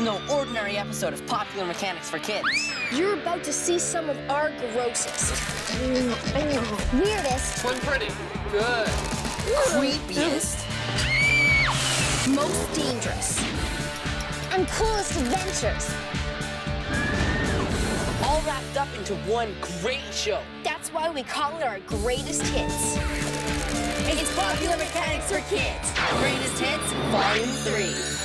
no ordinary episode of Popular Mechanics for Kids. You're about to see some of our grossest, weirdest, Swim pretty. Good. Creepiest, most dangerous, and coolest adventures. all wrapped up into one great show. That's why we call it our greatest hits. It's Popular Mechanics for Kids. Greatest Hits, Volume 3.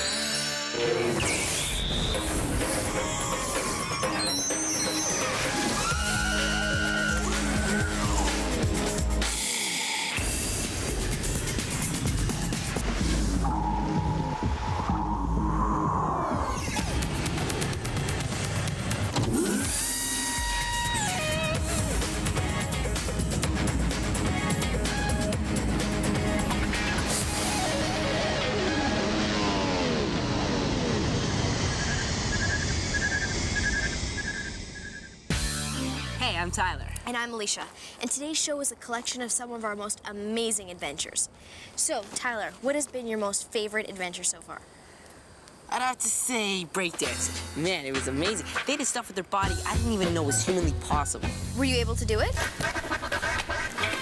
Hey, I'm Tyler. And I'm Alicia. And today's show is a collection of some of our most amazing adventures. So, Tyler, what has been your most favorite adventure so far? I'd have to say breakdancing. Man, it was amazing. They did stuff with their body I didn't even know was humanly possible. Were you able to do it?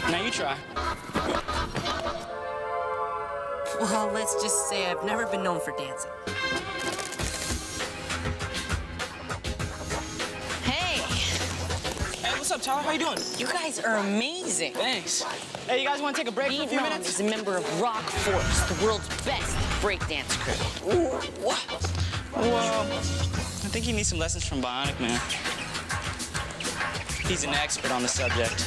Now you try. Well, let's just say I've never been known for dancing. Hey, Hey, what's up, Tyler? How you doing? you guys are amazing. Thanks. Hey, you guys want to take a break for a few Vietnam minutes? is a member of Rock Force, the world's best breakdance crew. What? Well, I think you need some lessons from Bionic Man. He's an expert on the subject.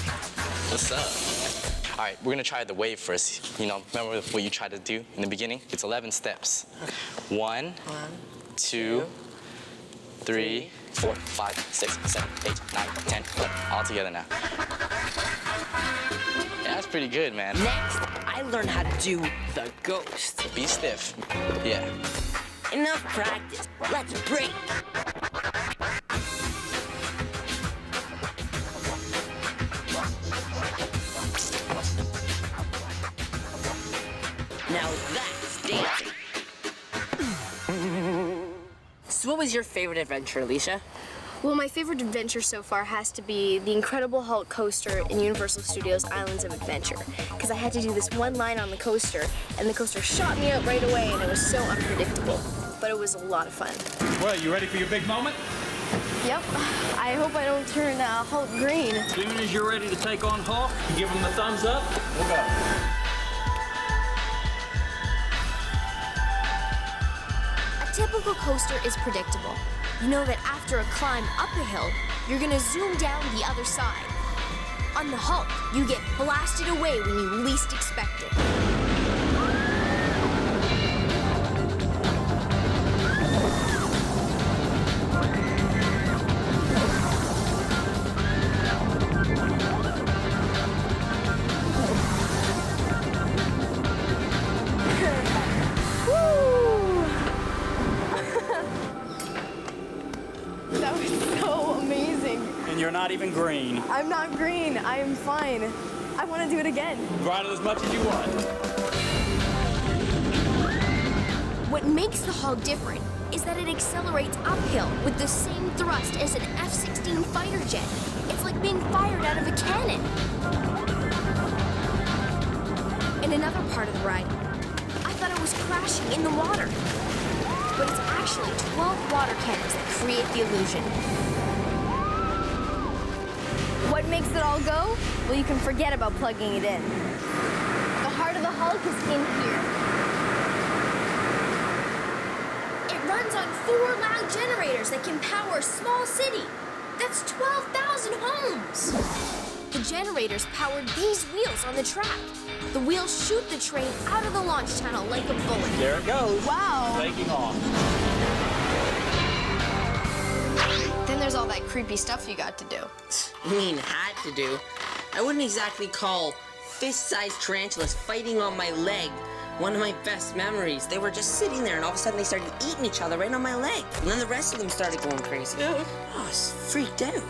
What's up? All right, we're gonna try the wave first. You know, remember what you tried to do in the beginning? It's 11 steps. 1, 2, 3, 4, 5, 6, 7, 8, 9, 10, 11. All together now. Yeah, that's pretty good, man. Next, I learned how to do the ghost. Be stiff. Yeah. Enough practice. Let's break. Now that's dancing. So what was your favorite adventure, Alicia? Well, my favorite adventure so far has to be the Incredible Hulk coaster in Universal Studios Islands of Adventure. Because I had to do this one line on the coaster, and the coaster shot me out right away, and it was so unpredictable. But it was a lot of fun. Well, you ready for your big moment? Yep. I hope I don't turn Hulk green. As soon as you're ready to take on Hulk, you give him the thumbs up, we'll go. A typical coaster is predictable. You know that after a climb up a hill, you're gonna zoom down the other side. On the Hulk, you get blasted away when you least expect it. That was so amazing. And you're not even green. I'm not green. I am fine. I want to do it again. Ride it as much as you want. What makes the Hulk different is that it accelerates uphill with the same thrust as an F-16 fighter jet. It's like being fired out of a cannon. In another part of the ride, I thought I was crashing in the water. But it's actually 12 water cannons that create the illusion. What makes it all go? Well, you can forget about plugging it in. The heart of the Hulk is in here. It runs on 4 loud generators that can power a small city. That's 12,000 homes. The generators power these wheels on the track. The wheels shoot the train out of the launch tunnel like a bullet. There it goes. Wow. Taking off. Then there's all that creepy stuff you got to do. I mean, had to do. I wouldn't exactly call fist-sized tarantulas fighting on my leg one of my best memories. They were just sitting there, and all of a sudden they started eating each other right on my leg. And then the rest of them started going crazy. I was freaked out.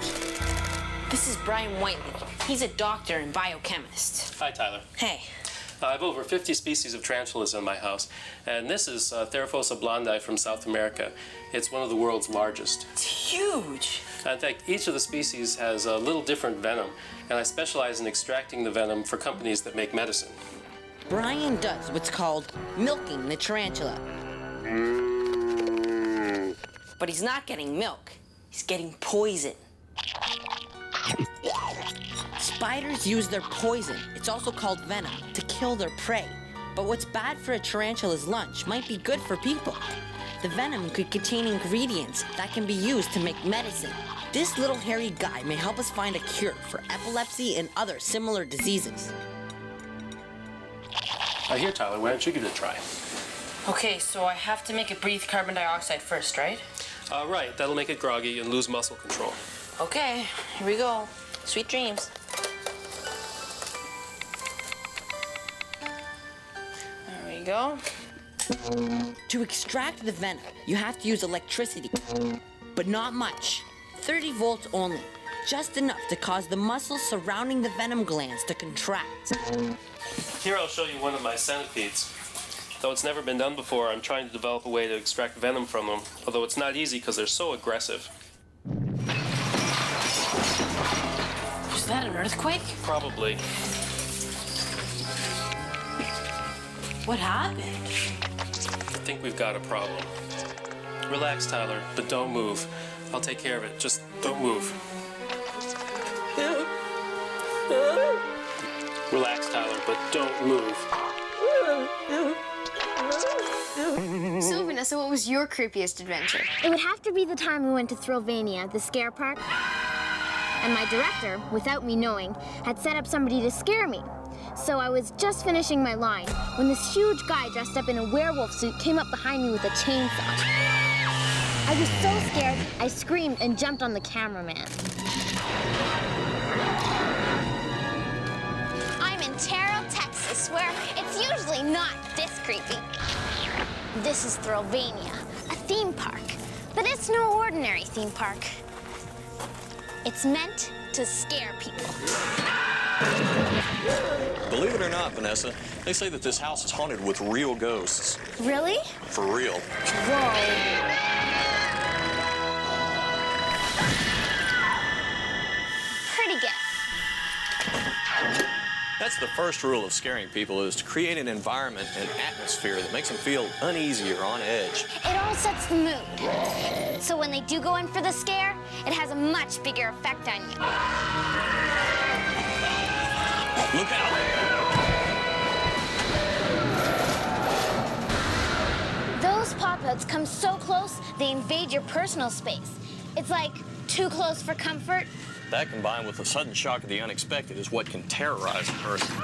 This is Brian Whiteley. He's a doctor and biochemist. Hi, Tyler. Hey, I have over 50 species of tarantulas in my house, and this is Theraphosa blondi from South America. It's one of the world's largest. It's huge. In fact, each of the species has a little different venom, and I specialize in extracting the venom for companies that make medicine. Brian does what's called milking the tarantula. But he's not getting milk. He's getting poison. Spiders use their poison, it's also called venom, to kill their prey. But what's bad for a tarantula's lunch might be good for people. The venom could contain ingredients that can be used to make medicine. This little hairy guy may help us find a cure for epilepsy and other similar diseases. Here, Tyler, why don't you give it a try? Okay, so I have to make it breathe carbon dioxide first, right? Right, that'll make it groggy and lose muscle control. Okay, here we go. Sweet dreams. There we go. To extract the venom, you have to use electricity, but not much. 30 volts only, just enough to cause the muscles surrounding the venom glands to contract. Here I'll show you one of my centipedes. Though it's never been done before, I'm trying to develop a way to extract venom from them, although it's not easy because they're so aggressive. Is that an earthquake? Probably. What happened? I think we've got a problem. Relax, Tyler, but don't move. I'll take care of it. Just don't move. Relax, Tyler, but don't move. So, Vanessa, what was your creepiest adventure? It would have to be the time we went to Thrillvania, the scare park. And my director, without me knowing, had set up somebody to scare me. So I was just finishing my line when this huge guy dressed up in a werewolf suit came up behind me with a chainsaw. I was so scared, I screamed and jumped on the cameraman. I'm in Terrell, Texas, where it's usually not this creepy. This is Thrillvania, a theme park. But it's no ordinary theme park. It's meant to scare people. Believe it or not, Vanessa, they say that this house is haunted with real ghosts. Really? For real. Whoa. Pretty good. That's the first rule of scaring people, is to create an environment and atmosphere that makes them feel uneasy or on edge. It all sets the mood. So when they do go in for the scare, it has a much bigger effect on you. Look out! Those pop-outs come so close, they invade your personal space. It's like too close for comfort. That combined with the sudden shock of the unexpected is what can terrorize a person.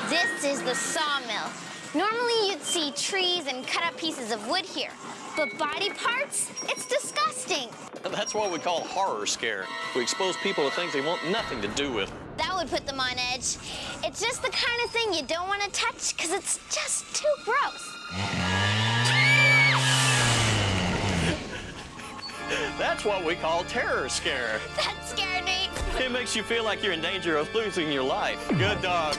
This is the sawmill. Normally you'd see trees and cut up pieces of wood here. But body parts? It's disgusting. That's what we call horror scare. We expose people to things they want nothing to do with. That would put them on edge. It's just the kind of thing you don't want to touch because it's just too gross. That's what we call terror scare. That scared me. It makes you feel like you're in danger of losing your life. Good dog.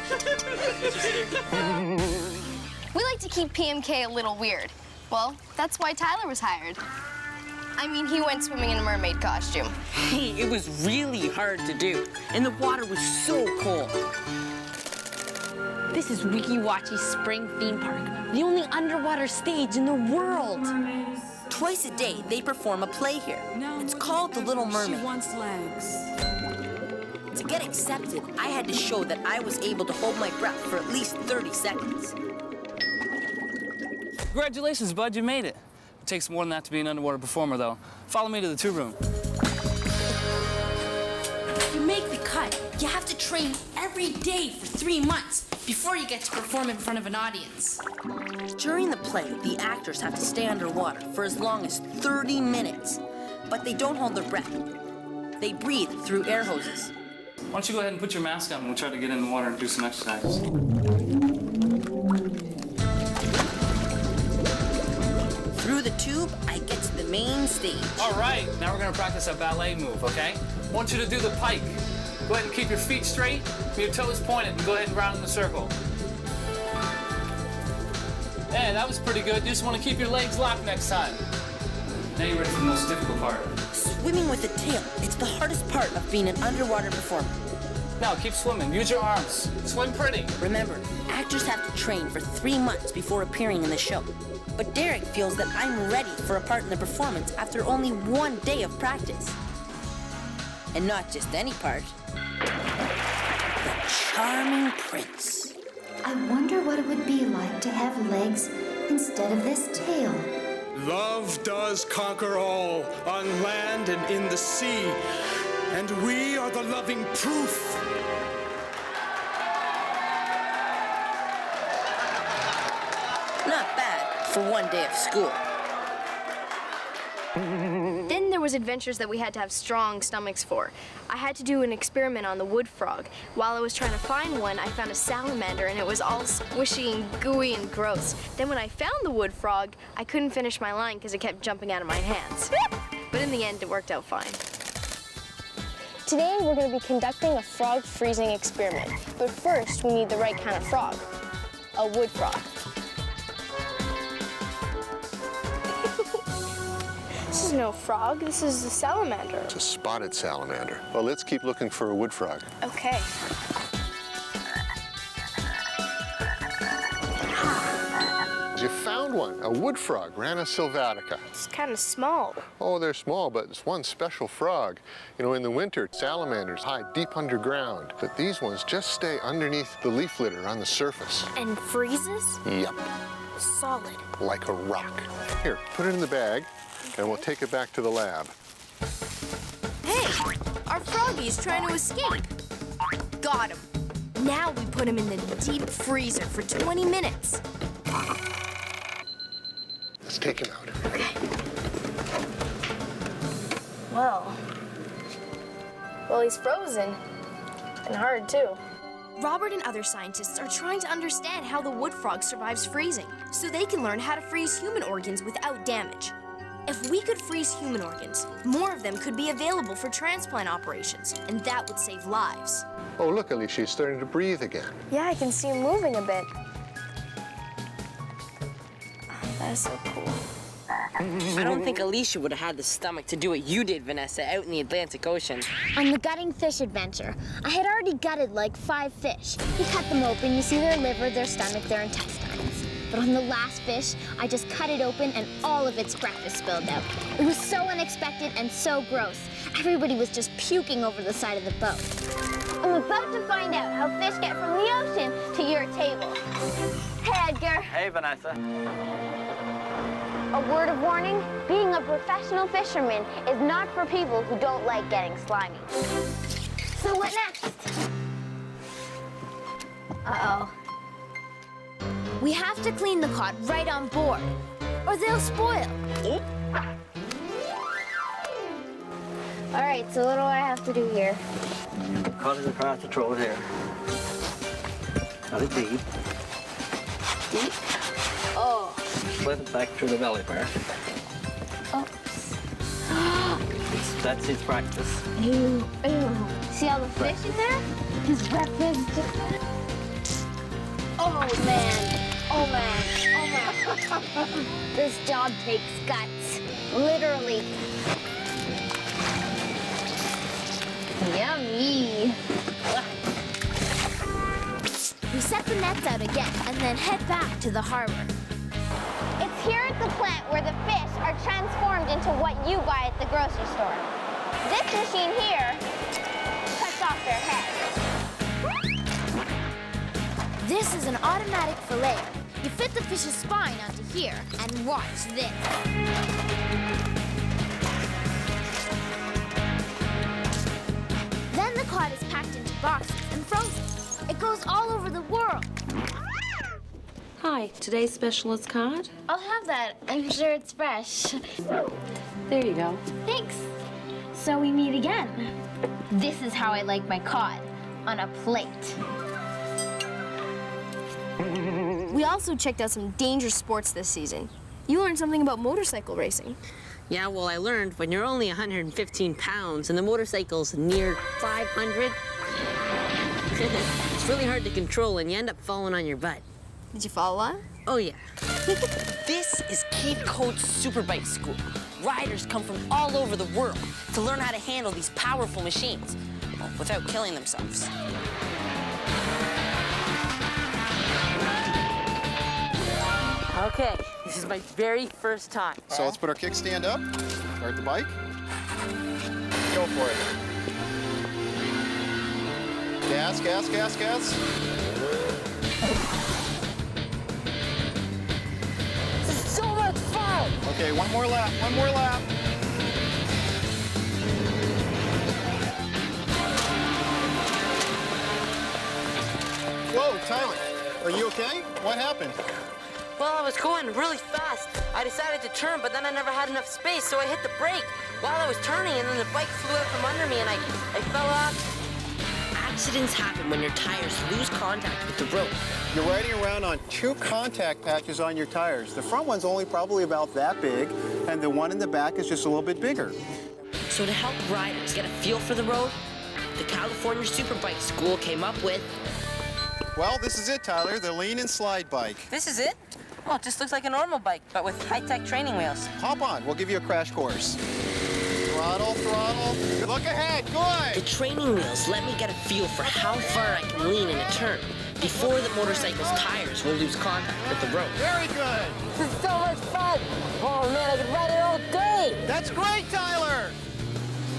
We like to keep PMK a little weird. Well, that's why Tyler was hired. I mean, he went swimming in a mermaid costume. Hey, it was really hard to do, and the water was so cold. This is Wiki Wachi's Spring Theme Park, the only underwater stage in the world. Twice a day, they perform a play here. It's called The Little Mermaid. She wants legs. To get accepted, I had to show that I was able to hold my breath for at least 30 seconds. Congratulations, bud, you made it. It takes more than that to be an underwater performer, though. Follow me to the tube room. If you make the cut, you have to train every day for 3 months before you get to perform in front of an audience. During the play, the actors have to stay underwater for as long as 30 minutes, but they don't hold their breath. They breathe through air hoses. Why don't you go ahead and put your mask on and we'll try to get in the water and do some exercises. Through the tube, I get to the main stage. All right, now we're gonna practice a ballet move, okay? I want you to do the pike. Go ahead and keep your feet straight, your toes pointed, and go ahead and round in the circle. Hey, that was pretty good. You just want to keep your legs locked next time. Now you're ready for the most difficult part. Swimming with a tail. It's the hardest part of being an underwater performer. Now keep swimming. Use your arms. Swim pretty. Remember, actors have to train for 3 months before appearing in the show. But Derek feels that I'm ready for a part in the performance after only 1 day of practice. And not just any part. The charming prince. I wonder what it would be like to have legs instead of this tail. Love does conquer all, on land and in the sea. And we are the loving proof. Not bad for 1 day of school. Then there was adventures that we had to have strong stomachs for. I had to do an experiment on the wood frog. While I was trying to find one, I found a salamander and it was all squishy and gooey and gross. Then when I found the wood frog, I couldn't finish my line because it kept jumping out of my hands. But in the end, it worked out fine. Today, we're going to be conducting a frog freezing experiment. But first, we need the right kind of frog, a wood frog. This is no frog, this is a salamander. It's a spotted salamander. Well, let's keep looking for a wood frog. Okay. You found one, a wood frog, Rana sylvatica. It's kind of small. Oh, they're small, but it's one special frog. You know, in the winter, salamanders hide deep underground, but these ones just stay underneath the leaf litter on the surface. And freezes? Yep, Solid. like a rock. Here, put it in the bag, and we'll take it back to the lab. Hey, our froggy's trying to escape. Got him. Now we put him in the deep freezer for 20 minutes. Let's take him out. Well, he's frozen. And hard, too. Robert and other scientists are trying to understand how the wood frog survives freezing, so they can learn how to freeze human organs without damage. If we could freeze human organs, more of them could be available for transplant operations, and that would save lives. Oh, look, Alicia, he's starting to breathe again. Yeah, I can see him moving a bit. That is so cool. I don't think Alicia would have had the stomach to do what you did, Vanessa, out in the Atlantic Ocean. On the gutting fish adventure, I had already gutted like 5 fish. You cut them open, you see their liver, their stomach, their intestines. But on the last fish, I just cut it open and all of its breakfast spilled out. It was so unexpected and so gross. Everybody was just puking over the side of the boat. I'm about to find out how fish get from the ocean to your table. Hey, Edgar. Hey, Vanessa. A word of warning, being a professional fisherman is not for people who don't like getting slimy. So what next? Uh-oh. We have to clean the cod right on board, or they'll spoil. All right, so what do I have to do here? Cut it across the throat here. Cut it deep. Deep? Oh. Split it back through the belly part. Oops. That's his practice. Ew, ew. See all the fish in there? His breakfast. Oh, man. Oh, man. Oh, man. This job takes guts. Literally. Yummy. We set the nets out again and then head back to the harbor. It's here at the plant where the fish are transformed into what you buy at the grocery store. This machine here cuts off their heads. This is an automatic filleter. You fit the fish's spine onto here and watch this. Then the cod is packed into boxes and frozen. It goes all over the world. Hi, today's special is cod. I'll have that. I'm sure it's fresh. There you go. Thanks. So we meet again. This is how I like my cod, on a plate. We also checked out some dangerous sports this season. You learned something about motorcycle racing. Yeah, well, I learned when you're only 115 pounds and the motorcycle's near 500, It's really hard to control and you end up falling on your butt. Did you fall a lot? Oh, yeah. This is Cape Cod Superbike School. Riders come from all over the world to learn how to handle these powerful machines without killing themselves. Okay, this is my very first time. So let's put our kickstand up, start the bike. Go for it. Gas, gas, gas, gas. This is so much fun! Okay, one more lap, one more lap. Whoa, Tyler, are you okay? What happened? Well, I was going really fast. I decided to turn, but then I never had enough space, so I hit the brake while I was turning, and then the bike flew out from under me, and I fell off. Accidents happen when your tires lose contact with the road. You're riding around on 2 contact patches on your tires. The front one's only probably about that big, and the one in the back is just a little bit bigger. So to help riders get a feel for the road, the California Superbike School came up with... Well, this is it, Tyler, the lean and slide bike. This is it? Well, it just looks like a normal bike, but with high-tech training wheels. Hop on, we'll give you a crash course. Throttle, throttle. Look ahead, good! The training wheels let me get a feel for how far I can lean in a turn before the motorcycle's tires will lose contact with the road. Very good! This is so much fun! Oh man, I could ride it all day! That's great, Tyler!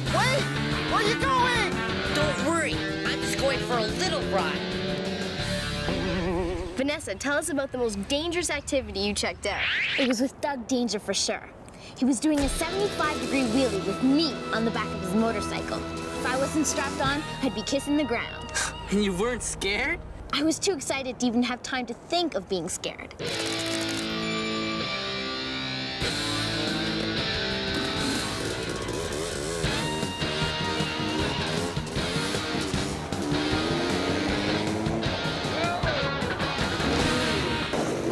Wait! Where are you going? Don't worry, I'm just going for a little ride. Vanessa, tell us about the most dangerous activity you checked out. It was with Doug Danger for sure. He was doing a 75-degree wheelie with me on the back of his motorcycle. If I wasn't strapped on, I'd be kissing the ground. And you weren't scared? I was too excited to even have time to think of being scared.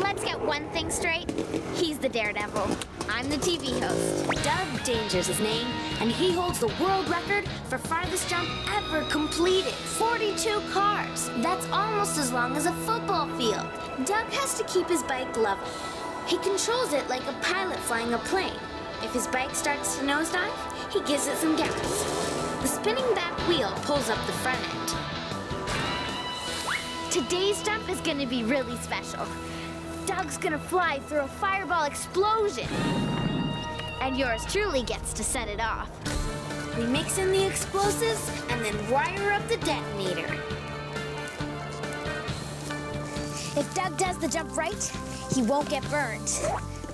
Let's get one thing straight. He's the daredevil. I'm the TV host. Doug Danger's his name, and he holds the world record for farthest jump ever completed. 42 cars. That's almost as long as a football field. Doug has to keep his bike level. He controls it like a pilot flying a plane. If his bike starts to nosedive, he gives it some gas. The spinning back wheel pulls up the front end. Today's jump is gonna be really special. Doug's gonna fly through a fireball explosion. And yours truly gets to set it off. We mix in the explosives and then wire up the detonator. If Doug does the jump right, he won't get burned.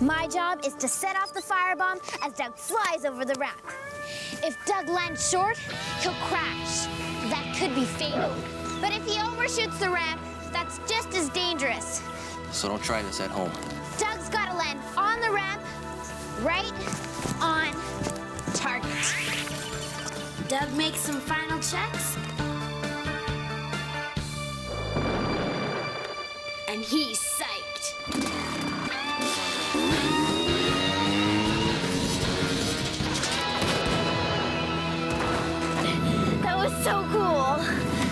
My job is to set off the firebomb as Doug flies over the ramp. If Doug lands short, he'll crash. That could be fatal. But if he overshoots the ramp, that's just as dangerous. So don't try this at home. Doug's gotta land on the ramp, right on target. Doug makes some final checks. And he's psyched. That was so cool.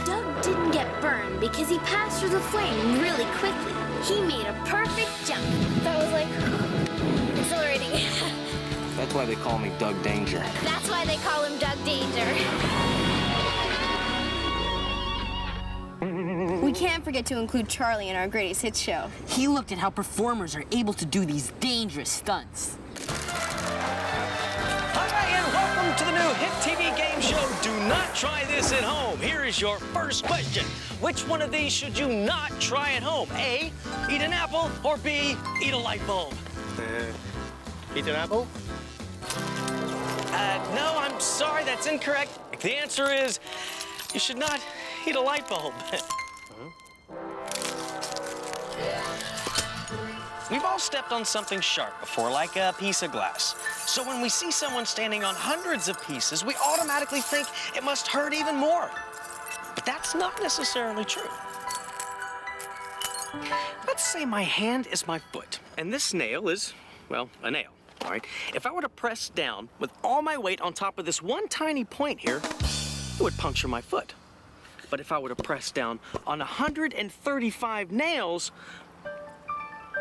Doug didn't get burned because he passed through the flame really quickly. He made a perfect jump. That was like exhilarating. That's why they call me Doug Danger. That's why they call him Doug Danger. We can't forget to include Charlie in our greatest hits show. He looked at how performers are able to do these dangerous stunts. Hi, and welcome to the new hit TV game show, Do Not Try This at Home. Here is your first question. Which one of these should you not try at home? A, eat an apple, or B, eat a light bulb? Eat an apple? No, I'm sorry, that's incorrect. The answer is, you should not eat a light bulb. We've all stepped on something sharp before, like a piece of glass. So when we see someone standing on hundreds of pieces, we automatically think it must hurt even more. But that's not necessarily true. Let's say my hand is my foot, and this nail is, well, a nail, all right? If I were to press down with all my weight on top of this one tiny point here, it would puncture my foot. But if I were to press down on 135 nails,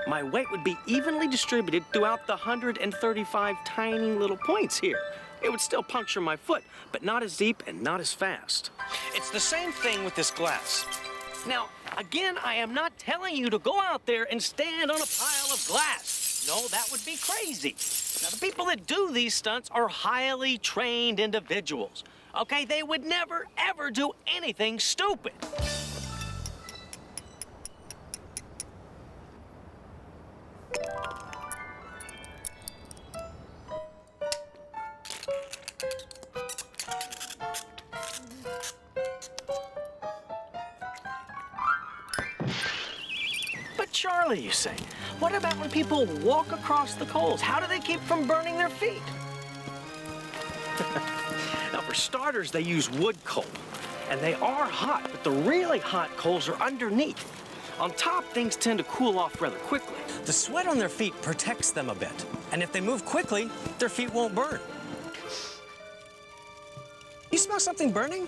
my weight would be evenly distributed throughout the 135 tiny little points here. It would still puncture my foot, but not as deep and not as fast. It's the same thing with this glass. Now, again, I am not telling you to go out there and stand on a pile of glass. No, that would be crazy. Now, the people that do these stunts are highly trained individuals. Okay, they would never, ever do anything stupid. But Charlie, you say, what about when people walk across the coals? How do they keep from burning their feet? Now, for starters, they use wood coal. And they are hot, but the really hot coals are underneath. On top, things tend to cool off rather quickly. The sweat on their feet protects them a bit. And if they move quickly, their feet won't burn. You smell something burning?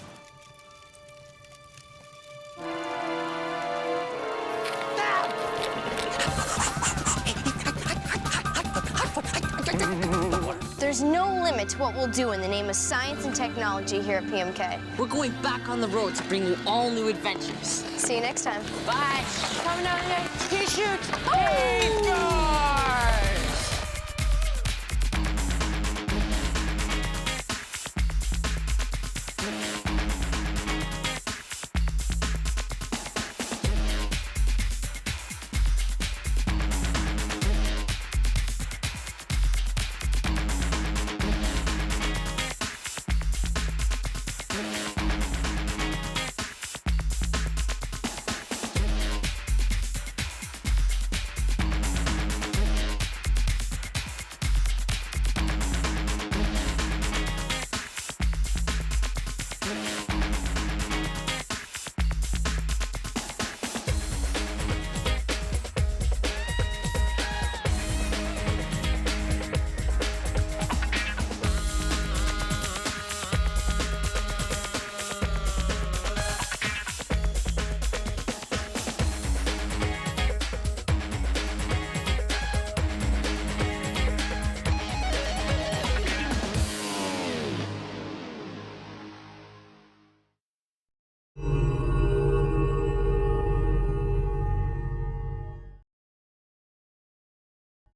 There's no limit to what we'll do in the name of science and technology here at PMK. We're going back on the road to bring you all new adventures. See you next time. Bye. Coming down here. He shoots. He scores!